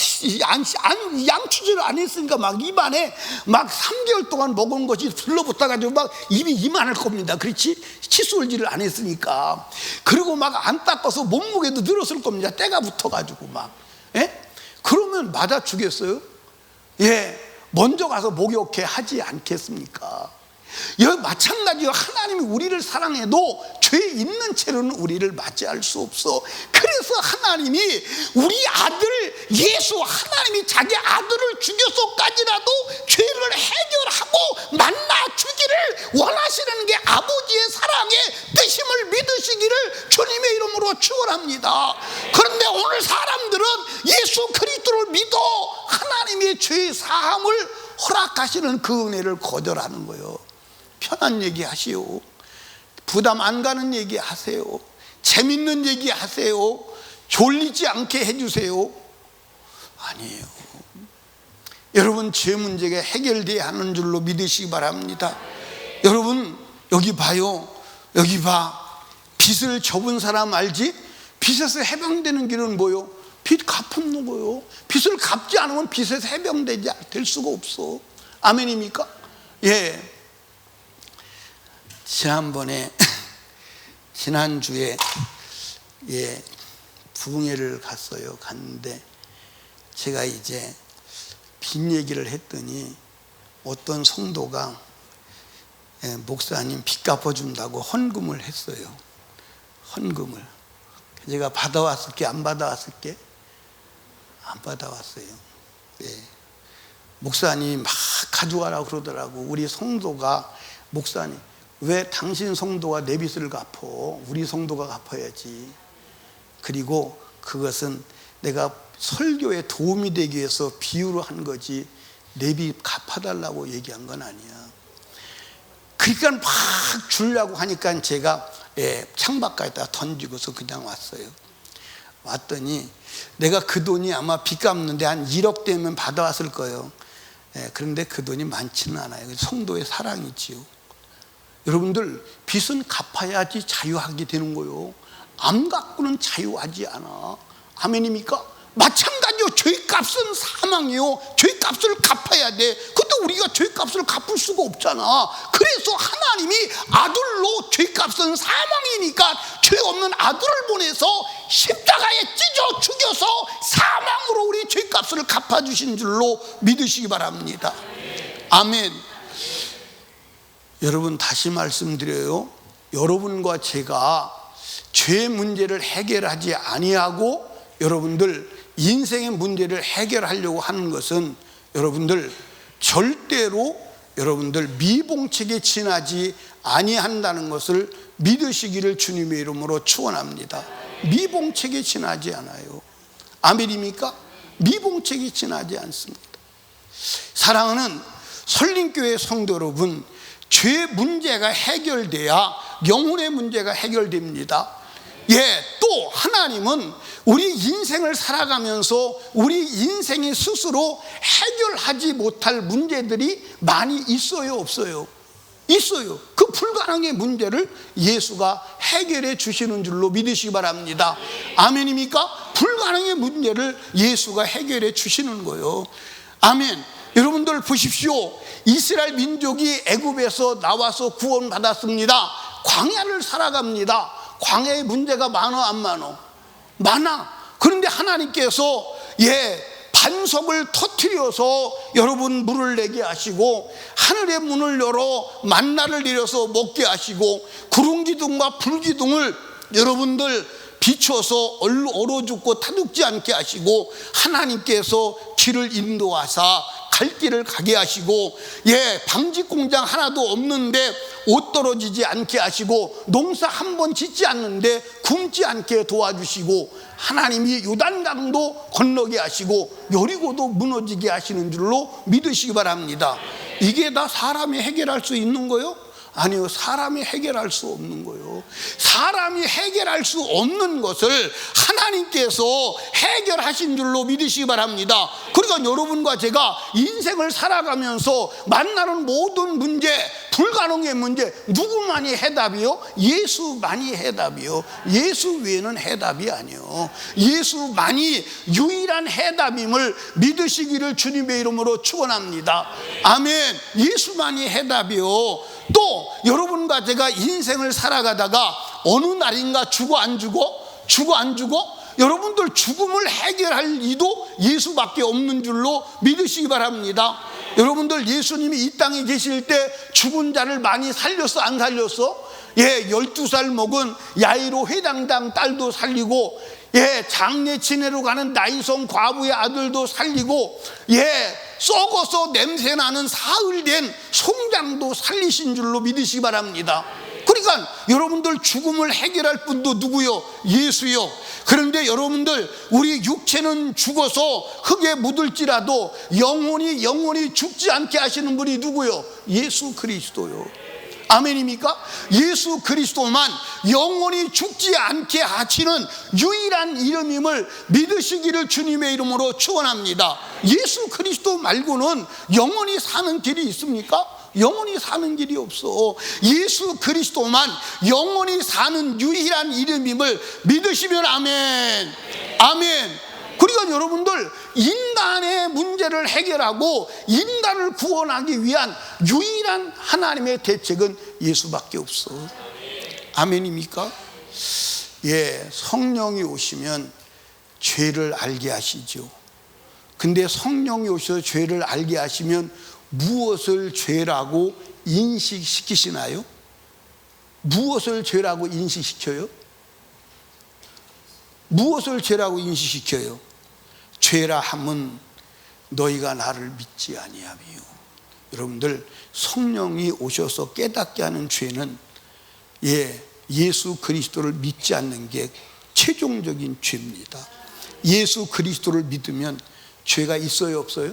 양치질을 안 했으니까 막 입안에 막 3개월 동안 먹은 것이 들러붙어 가지고 막 입이 이만할 겁니다. 그렇지? 칫솔질을 안 했으니까. 그리고 막 안 닦아서 몸무게도 늘었을 겁니다. 때가 붙어 가지고 막. 예? 그러면 맞아 주겠어요? 예. 먼저 가서 목욕해 하지 않겠습니까? 마찬가지로 하나님이 우리를 사랑해도 죄 있는 채로는 우리를 맞이할 수 없어. 그래서 하나님이 우리 아들 예수, 하나님이 자기 아들을 죽여서까지라도 죄를 해결하고 만나주기를 원하시는 게 아버지의 사랑의 뜻임을 믿으시기를 주님의 이름으로 축원합니다. 그런데 오늘 사람들은 예수 그리스도를 믿어 하나님의 죄 사함을 허락하시는 그 은혜를 거절하는 거예요. 편한 얘기 하시오. 부담 안 가는 얘기 하세요. 재밌는 얘기 하세요. 졸리지 않게 해주세요. 아니에요. 여러분, 죄 문제가 해결돼야 하는 줄로 믿으시기 바랍니다. 여러분, 여기 봐요. 여기 봐. 빚을 접은 사람 알지? 빚에서 해방되는 길은 뭐요? 빚 갚는 거요. 빚을 갚지 않으면 빚에서 해방되지 될 수가 없어. 아멘입니까? 예. 지난주에 예, 부흥회를 갔어요. 갔는데 제가 이제 빚 얘기를 했더니 어떤 성도가 목사님 빚 갚아준다고 헌금을 했어요. 헌금을. 제가 받아왔을게 안 받아왔을게? 안 받아왔어요. 예. 목사님 막 가져와라 그러더라고. 우리 성도가 목사님 왜 당신 성도가 내 빚을 갚어? 우리 성도가 갚아야지. 그리고 그것은 내가 설교에 도움이 되기 위해서 비유로 한 거지 내 빚 갚아달라고 얘기한 건 아니야. 그러니까 막 주려고 하니까 제가 창밖에다 던지고서 그냥 왔어요. 왔더니 내가 그 돈이 아마 빚 갚는데 한 1억 되면 받아왔을 거예요. 그런데 그 돈이 많지는 않아요. 성도의 사랑이지요. 여러분들, 빚은 갚아야지 자유하게 되는 거요. 안 갚고는 자유하지 않아. 아멘입니까? 마찬가지로 죄값은 사망이요. 죄값을 갚아야 돼. 근데 우리가 죄값을 갚을 수가 없잖아. 그래서 하나님이 아들로 죄값은 사망이니까 죄 없는 아들을 보내서 십자가에 찢어 죽여서 사망으로 우리 죄값을 갚아주신 줄로 믿으시기 바랍니다. 아멘. 여러분, 다시 말씀드려요. 여러분과 제가 죄 문제를 해결하지 아니하고 여러분들 인생의 문제를 해결하려고 하는 것은 여러분들 절대로 여러분들 미봉책에 지나지 아니한다는 것을 믿으시기를 주님의 이름으로 축원합니다. 미봉책에 지나지 않아요. 아멘입니까? 미봉책에 지나지 않습니다. 사랑하는 설림교회 성도 여러분, 죄 문제가 해결돼야 영혼의 문제가 해결됩니다. 예, 또 하나님은 우리 인생을 살아가면서 우리 인생이 스스로 해결하지 못할 문제들이 많이 있어요, 없어요? 있어요. 그 불가능의 문제를 예수가 해결해 주시는 줄로 믿으시기 바랍니다. 아멘입니까? 불가능의 문제를 예수가 해결해 주시는 거예요. 아멘. 여러분들 보십시오. 이스라엘 민족이 애굽에서 나와서 구원받았습니다. 광야를 살아갑니다. 광야의 문제가 많어 안 많어? 많아. 그런데 하나님께서 반석을 터뜨려서 여러분 물을 내게 하시고 하늘의 문을 열어 만나를 내려서 먹게 하시고 구름기둥과 불기둥을 여러분들 비춰서 얼어 죽고 타죽지 않게 하시고 하나님께서 길을 인도하사 갈 길을 가게 하시고 방직 공장 하나도 없는데 옷 떨어지지 않게 하시고 농사 한 번 짓지 않는데 굶지 않게 도와주시고 하나님이 요단강도 건너게 하시고 여리고도 무너지게 하시는 줄로 믿으시기 바랍니다. 이게 다 사람이 해결할 수 있는 거요? 아니요, 사람이 해결할 수 없는 거예요. 사람이 해결할 수 없는 것을 하나님께서 해결하신 줄로 믿으시기 바랍니다. 그러니까 여러분과 제가 인생을 살아가면서 만나는 모든 문제, 불가능의 문제, 누구만이 해답이요? 예수만이 해답이요. 예수 외에는 해답이 아니요. 예수만이 유일한 해답임을 믿으시기를 주님의 이름으로 축원합니다. 아멘. 예수만이 해답이요. 또 여러분과 제가 인생을 살아가다가 어느 날인가 죽어 안 죽어? 여러분들 죽음을 해결할 이도 예수밖에 없는 줄로 믿으시기 바랍니다. 여러분들 예수님이 이 땅에 계실 때 죽은 자를 많이 살렸어 안 살렸어? 12살 먹은 야이로 회당장 딸도 살리고, 장례 지내러 가는 나이성 과부의 아들도 살리고, 썩어서 냄새나는 사흘된 송장도 살리신 줄로 믿으시기 바랍니다. 그러니까 여러분들 죽음을 해결할 분도 누구요? 예수요. 그런데 여러분들 우리 육체는 죽어서 흙에 묻을지라도 영혼이 죽지 않게 하시는 분이 누구요? 예수 그리스도요. 아멘입니까? 예수 그리스도만 영원히 죽지 않게 하시는 유일한 이름임을 믿으시기를 주님의 이름으로 축원합니다. 예수 그리스도 말고는 영원히 사는 길이 있습니까? 영원히 사는 길이 없어. 예수 그리스도만 영원히 사는 유일한 이름임을 믿으시면 아멘. 아멘. 그러니까 여러분들 인간의 문제를 해결하고 인간을 구원하기 위한 유일한 하나님의 대책은 예수밖에 없어. 아멘입니까? 성령이 오시면 죄를 알게 하시죠. 근데 성령이 오셔서 죄를 알게 하시면 무엇을 죄라고 인식시키시나요? 무엇을 죄라고 인식시켜요? 무엇을 죄라고 인식시켜요? 죄라 함은 너희가 나를 믿지 아니하며. 여러분들 성령이 오셔서 깨닫게 하는 죄는 예수 그리스도를 믿지 않는 게 최종적인 죄입니다. 예수 그리스도를 믿으면 죄가 있어요 없어요?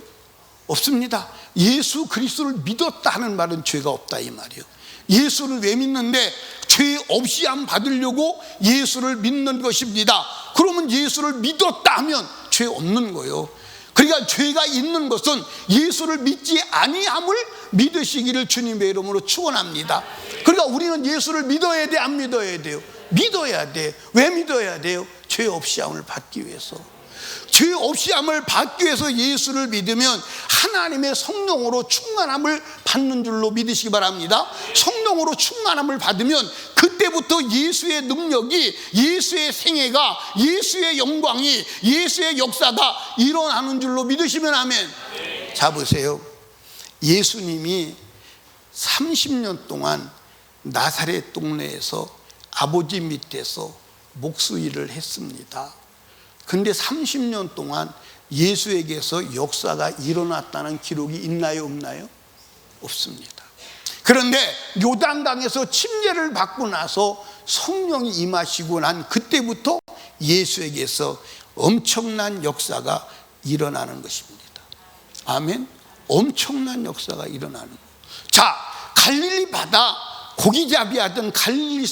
없습니다. 예수 그리스도를 믿었다 하는 말은 죄가 없다 이 말이에요. 예수를 왜 믿는데? 죄 없이 함 받으려고 예수를 믿는 것입니다. 그러면 예수를 믿었다 하면 죄 없는 거예요. 그러니까 죄가 있는 것은 예수를 믿지 아니함을 믿으시기를 주님의 이름으로 축원합니다. 그러니까 우리는 예수를 믿어야 돼, 안 믿어야 돼요? 믿어야 돼. 왜 믿어야 돼요? 죄 없이 함을 받기 위해서. 죄 없이 함을 받기 위해서 예수를 믿으면 하나님의 성령으로 충만함을 받는 줄로 믿으시기 바랍니다. 성령으로 충만함을 받으면 그때부터 예수의 능력이, 예수의 생애가, 예수의 영광이, 예수의 역사가 일어나는 줄로 믿으시면 아멘. 자 보세요. 예수님이 30년 동안 나사렛 동네에서 아버지 밑에서 목수 일을 했습니다. 근데 30년 동안 예수에게서 역사가 일어났다는 기록이 있나요 없나요? 없습니다. 그런데 요단강에서 침례를 받고 나서 성령이 임하시고 난 그때부터 예수에게서 엄청난 역사가 일어나는 것입니다. 아멘. 엄청난 역사가 일어나는 거예요. 자, 갈릴리 바다 고기잡이 하던 갈릴리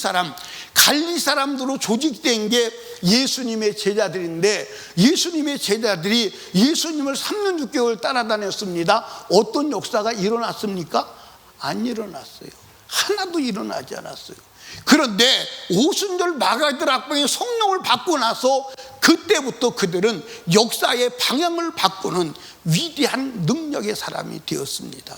사람들로 조직된 게 예수님의 제자들인데, 예수님의 제자들이 예수님을 3년 6개월 따라다녔습니다. 어떤 역사가 일어났습니까? 안 일어났어요. 하나도 일어나지 않았어요. 그런데 오순절 마가들 학방에 성령을 받고 나서 그때부터 그들은 역사의 방향을 바꾸는 위대한 능력의 사람이 되었습니다.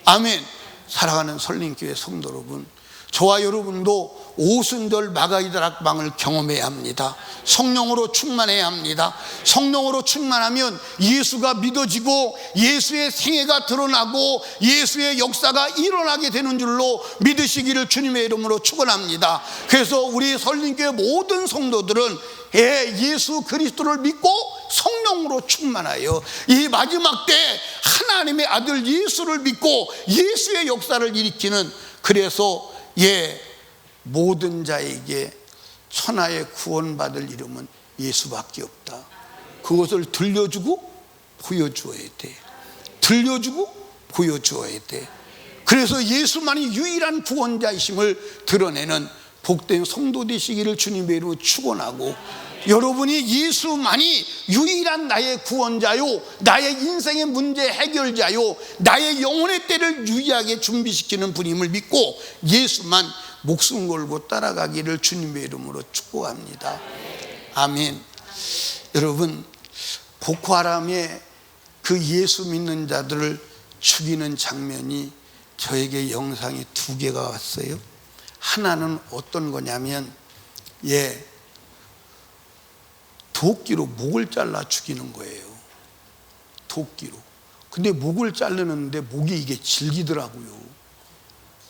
아멘. 사랑하는 설림교회 성도 여러분, 저와 여러분도 오순절 마가의 다락방을 경험해야 합니다. 성령으로 충만해야 합니다. 성령으로 충만하면 예수가 믿어지고 예수의 생애가 드러나고 예수의 역사가 일어나게 되는 줄로 믿으시기를 주님의 이름으로 축원합니다. 그래서 우리 설림교회 모든 성도들은 예수 그리스도를 믿고 성령으로 충만하여 이 마지막 때 하나님의 아들 예수를 믿고 예수의 역사를 일으키는, 그래서 모든 자에게 천하의 구원받을 이름은 예수밖에 없다. 그것을 들려주고 보여주어야 돼. 들려주고 보여주어야 돼. 그래서 예수만이 유일한 구원자이심을 드러내는 복된 성도 되시기를 주님의 이름으로 축원하고, 여러분이 예수만이 유일한 나의 구원자요, 나의 인생의 문제 해결자요, 나의 영혼의 때를 유일하게 준비시키는 분임을 믿고 예수만 목숨 걸고 따라가기를 주님의 이름으로 축복합니다. 아멘. 여러분, 보코하람의 그 예수 믿는 자들을 죽이는 장면이 저에게 영상이 2개가 왔어요. 하나는 어떤 거냐면 도끼로 목을 잘라 죽이는 거예요. 도끼로. 근데 목을 자르는데 목이 이게 질기더라고요.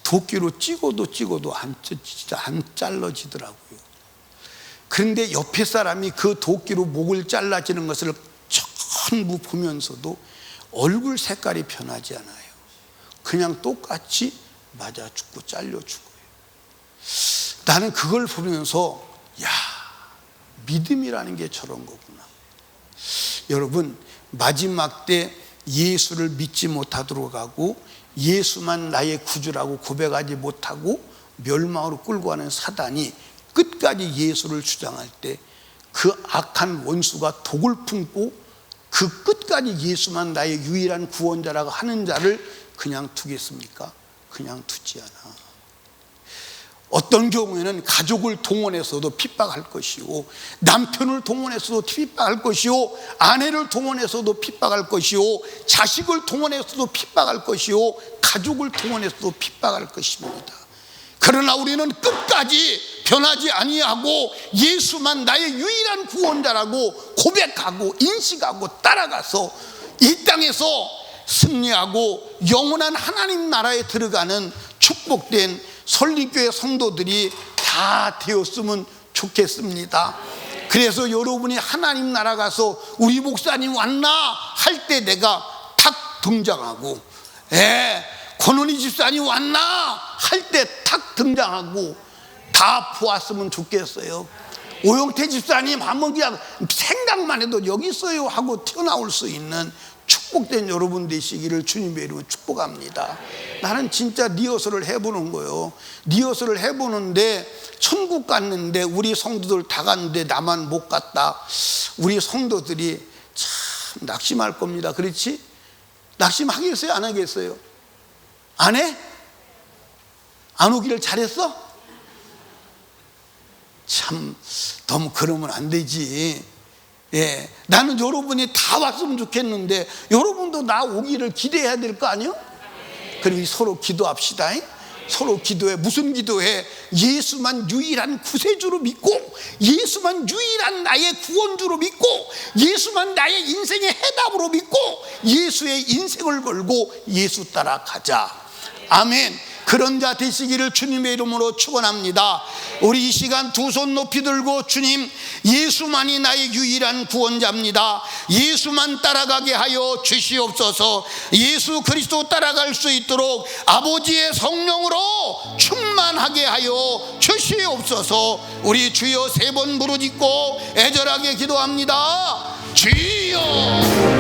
도끼로 찍어도 안 잘라지더라고요. 그런데 옆에 사람이 그 도끼로 목을 잘라지는 것을 전부 보면서도 얼굴 색깔이 변하지 않아요. 그냥 똑같이 맞아 죽고 잘려 죽어요. 나는 그걸 보면서 믿음이라는 게 저런 거구나. 여러분, 마지막 때 예수를 믿지 못하도록 하고 예수만 나의 구주라고 고백하지 못하고 멸망으로 끌고 가는 사단이 끝까지 예수를 주장할 때 그 악한 원수가 독을 품고 그 끝까지 예수만 나의 유일한 구원자라고 하는 자를 그냥 두겠습니까? 그냥 두지 않아. 어떤 경우에는 가족을 동원해서도 핍박할 것이요, 남편을 동원해서도 핍박할 것이요, 아내를 동원해서도 핍박할 것이요, 자식을 동원해서도 핍박할 것이요, 가족을 동원해서도 핍박할 것입니다. 그러나 우리는 끝까지 변하지 아니하고 예수만 나의 유일한 구원자라고 고백하고 인식하고 따라가서 이 땅에서 승리하고 영원한 하나님 나라에 들어가는 축복된 설립교회 성도들이 다 되었으면 좋겠습니다. 그래서 여러분이 하나님 나라 가서 우리 목사님 왔나 할 때 내가 탁 등장하고, 권은희 집사님 왔나 할 때 탁 등장하고 다 보았으면 좋겠어요. 오영태 집사님 한번 그냥 생각만 해도 여기 있어요 하고 튀어나올 수 있는 축복된 여러분 되시기를 주님의 이름으로 축복합니다. 나는 진짜 리허설을 해보는 거예요. 리허설을 해보는데 천국 갔는데 우리 성도들 다 갔는데 나만 못 갔다. 우리 성도들이 참 낙심할 겁니다. 그렇지? 낙심하겠어요? 안 하겠어요? 안 해? 안 오기를 잘했어? 참 너무 그러면 안 되지. 나는 여러분이 다 왔으면 좋겠는데 여러분도 나 오기를 기대해야 될 거 아니요? 그리고 서로 기도합시다. 서로 기도해. 무슨 기도해? 예수만 유일한 구세주로 믿고 예수만 유일한 나의 구원주로 믿고 예수만 나의 인생의 해답으로 믿고 예수의 인생을 걸고 예수 따라 가자. 아멘. 그런 자 되시기를 주님의 이름으로 축원합니다. 우리 이 시간 두 손 높이 들고, 주님, 예수만이 나의 유일한 구원자입니다. 예수만 따라가게 하여 주시옵소서. 예수 그리스도 따라갈 수 있도록 아버지의 성령으로 충만하게 하여 주시옵소서. 우리 주여 3번 부르짖고 애절하게 기도합니다. 주여.